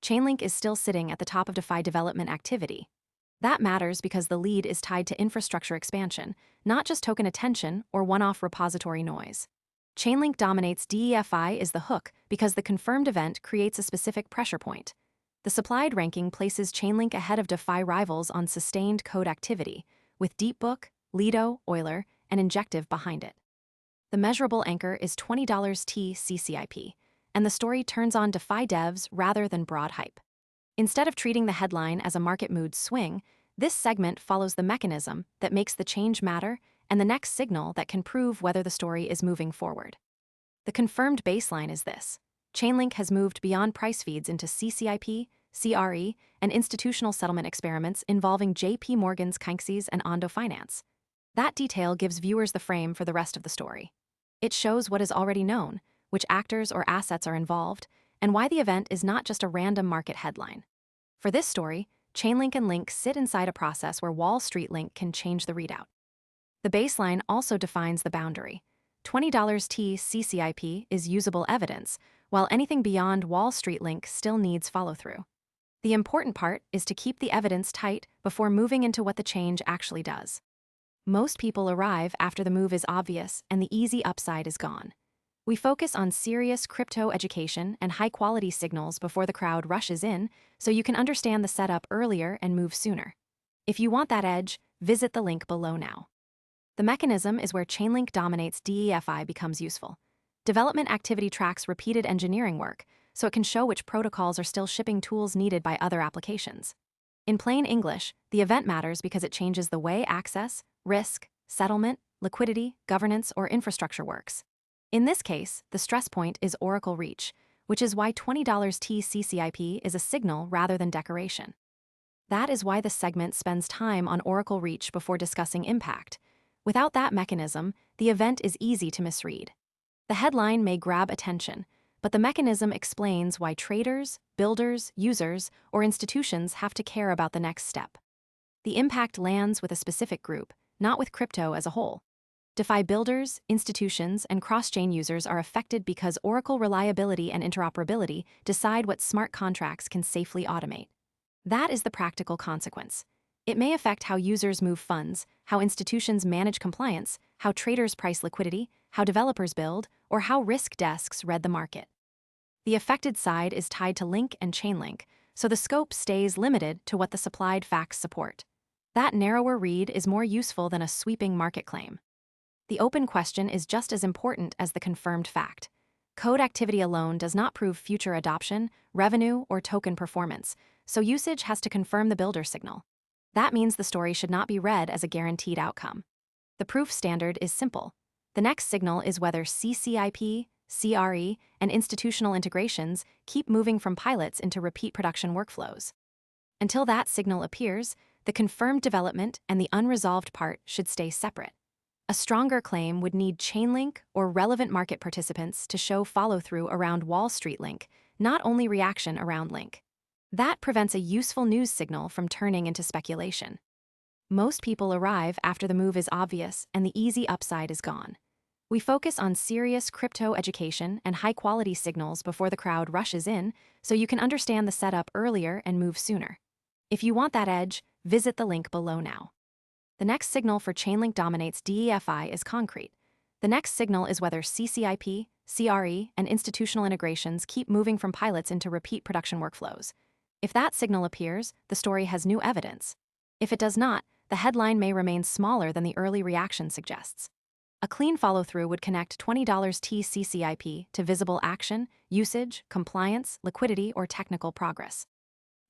Chainlink is still sitting at the top of DeFi development activity. That matters because the lead is tied to infrastructure expansion, not just token attention or one-off repository noise. Chainlink Dominates DEFI is the hook because the confirmed event creates a specific pressure point. The supplied ranking places Chainlink ahead of DeFi rivals on sustained code activity, with DeepBook, Lido, Euler, and Injective behind it. The measurable anchor is $20 T CCIP, and the story turns on DeFi devs rather than broad hype. Instead of treating the headline as a market mood swing, this segment follows the mechanism that makes the change matter and the next signal that can prove whether the story is moving forward. The confirmed baseline is this. Chainlink has moved beyond price feeds into CCIP, CRE, and institutional settlement experiments involving JP Morgan's concise and Ondo Finance. That detail gives viewers the frame for the rest of the story. It shows what is already known, which actors or assets are involved, and why the event is not just a random market headline. For this story, Chainlink and Link sit inside a process where Wall Street Link can change the readout. The baseline also defines the boundary. $20 T CCIP is usable evidence, while anything beyond Wall Street Link still needs follow-through. The important part is to keep the evidence tight before moving into what the change actually does. Most people arrive after the move is obvious and the easy upside is gone. We focus on serious crypto education and high-quality signals before the crowd rushes in, so you can understand the setup earlier and move sooner. If you want that edge, visit the link below now. The mechanism is where Chainlink Dominates DEFI becomes useful. Development activity tracks repeated engineering work, so it can show which protocols are still shipping tools needed by other applications. In plain English, the event matters because it changes the way access, risk, settlement, liquidity, governance, or infrastructure works. In this case, the stress point is Oracle reach, which is why $20 T CCIP is a signal rather than decoration. That is why the segment spends time on Oracle reach before discussing impact. Without that mechanism, the event is easy to misread. The headline may grab attention, but the mechanism explains why traders, builders, users, or institutions have to care about the next step. The impact lands with a specific group, not with crypto as a whole. DeFi builders, institutions, and cross-chain users are affected because Oracle reliability and interoperability decide what smart contracts can safely automate. That is the practical consequence. It may affect how users move funds, how institutions manage compliance, how traders price liquidity, how developers build, or how risk desks read the market. The affected side is tied to Link and Chainlink, so the scope stays limited to what the supplied facts support. That narrower read is more useful than a sweeping market claim. The open question is just as important as the confirmed fact. Code activity alone does not prove future adoption, revenue, or token performance, so usage has to confirm the builder signal. That means the story should not be read as a guaranteed outcome. The proof standard is simple. The next signal is whether CCIP, CRE, and institutional integrations keep moving from pilots into repeat production workflows. Until that signal appears, the confirmed development and the unresolved part should stay separate. A stronger claim would need Chainlink or relevant market participants to show follow-through around Wall Street Link, not only reaction around Link. That prevents a useful news signal from turning into speculation. Most people arrive after the move is obvious and the easy upside is gone. We focus on serious crypto education and high-quality signals before the crowd rushes in, so you can understand the setup earlier and move sooner. If you want that edge, visit the link below now. The next signal for Chainlink Dominates DEFI is concrete. The next signal is whether CCIP, CRE, and institutional integrations keep moving from pilots into repeat production workflows. If that signal appears, the story has new evidence. If it does not, the headline may remain smaller than the early reaction suggests. A clean follow-through would connect $20 T CCIP to visible action, usage, compliance, liquidity, or technical progress.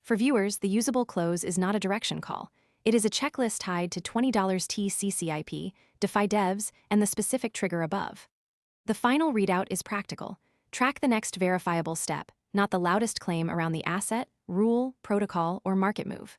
For viewers, the usable close is not a direction call. It is a checklist tied to $20 T CCIP, DeFi devs, and the specific trigger above. The final readout is practical. Track the next verifiable step, not the loudest claim around the asset, rule, protocol, or market move.